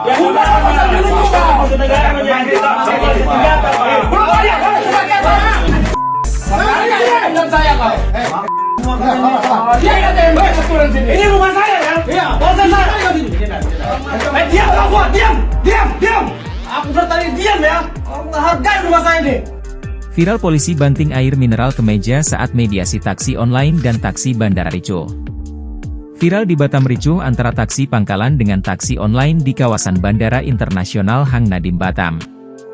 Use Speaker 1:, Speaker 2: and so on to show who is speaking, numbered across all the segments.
Speaker 1: Ya sudah, masa dulu juga. Musuh negara menjadi senjata. Ini rumah saya kan? Iya. Bosan saya. Diam kamu, diam. Aku tadi diam ya. Hargai rumah saya ini.
Speaker 2: Viral polisi banting air mineral ke meja saat mediasi taksi online dan taksi bandara ricuh. Viral di Batam ricuh antara taksi pangkalan dengan taksi online di kawasan Bandara Internasional Hang Nadiem Batam.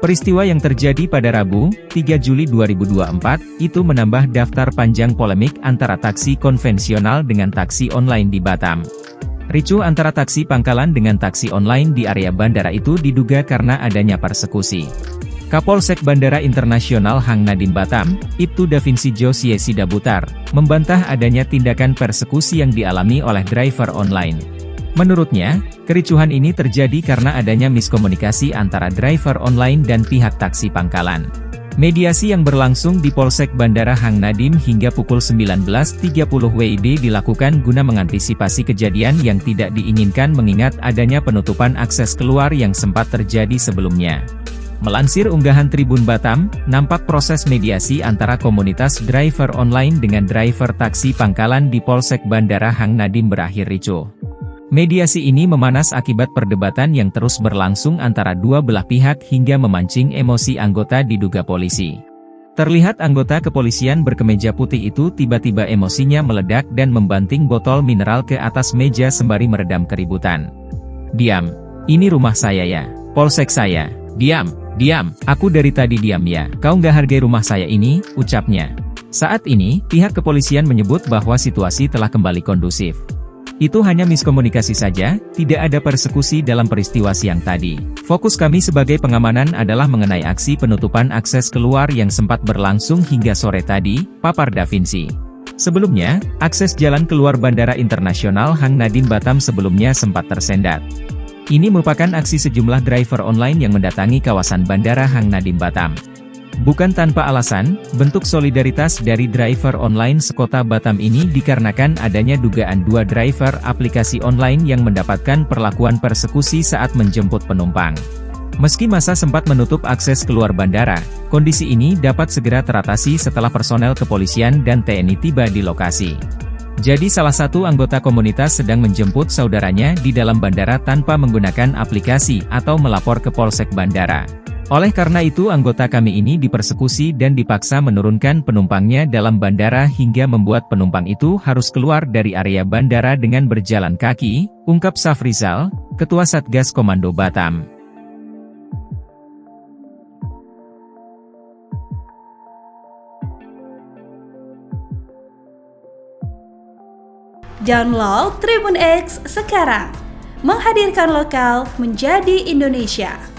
Speaker 2: Peristiwa yang terjadi pada Rabu, 3 Juli 2024, itu menambah daftar panjang polemik antara taksi konvensional dengan taksi online di Batam. Ricuh antara taksi pangkalan dengan taksi online di area bandara itu diduga karena adanya persekusi. Kapolsek Bandara Internasional Hang Nadiem Batam, Ibtu Davinci Josie Sidabutar, membantah adanya tindakan persekusi yang dialami oleh driver online. Menurutnya, kericuhan ini terjadi karena adanya miskomunikasi antara driver online dan pihak taksi pangkalan. Mediasi yang berlangsung di Polsek Bandara Hang Nadiem hingga pukul 19.30 WIB dilakukan guna mengantisipasi kejadian yang tidak diinginkan mengingat adanya penutupan akses keluar yang sempat terjadi sebelumnya. Melansir unggahan Tribun Batam, nampak proses mediasi antara komunitas driver online dengan driver taksi pangkalan di Polsek Bandara Hang Nadiem berakhir ricuh. Mediasi ini memanas akibat perdebatan yang terus berlangsung antara dua belah pihak hingga memancing emosi anggota diduga polisi. Terlihat anggota kepolisian berkemeja putih itu tiba-tiba emosinya meledak dan membanting botol mineral ke atas meja sembari meredam keributan. "Diam, ini rumah saya ya, polsek saya, diam, aku dari tadi diam ya, kau nggak hargai rumah saya ini," ucapnya. Saat ini, pihak kepolisian menyebut bahwa situasi telah kembali kondusif. Itu hanya miskomunikasi saja, tidak ada persekusi dalam peristiwa siang tadi. Fokus kami sebagai pengamanan adalah mengenai aksi penutupan akses keluar yang sempat berlangsung hingga sore tadi, papar Davinci. Sebelumnya, akses jalan keluar Bandara Internasional Hang Nadiem Batam sebelumnya sempat tersendat. Ini merupakan aksi sejumlah driver online yang mendatangi kawasan Bandara Hang Nadiem Batam. Bukan tanpa alasan, bentuk solidaritas dari driver online sekota Batam ini dikarenakan adanya dugaan dua driver aplikasi online yang mendapatkan perlakuan persekusi saat menjemput penumpang. Meski masa sempat menutup akses keluar bandara, kondisi ini dapat segera teratasi setelah personel kepolisian dan TNI tiba di lokasi. Jadi salah satu anggota komunitas sedang menjemput saudaranya di dalam bandara tanpa menggunakan aplikasi atau melapor ke Polsek Bandara. Oleh karena itu anggota kami ini dipersekusi dan dipaksa menurunkan penumpangnya dalam bandara hingga membuat penumpang itu harus keluar dari area bandara dengan berjalan kaki, ungkap Safrizal, Ketua Satgas Komando Batam.
Speaker 3: Download Tribun X sekarang, menghadirkan lokal menjadi Indonesia.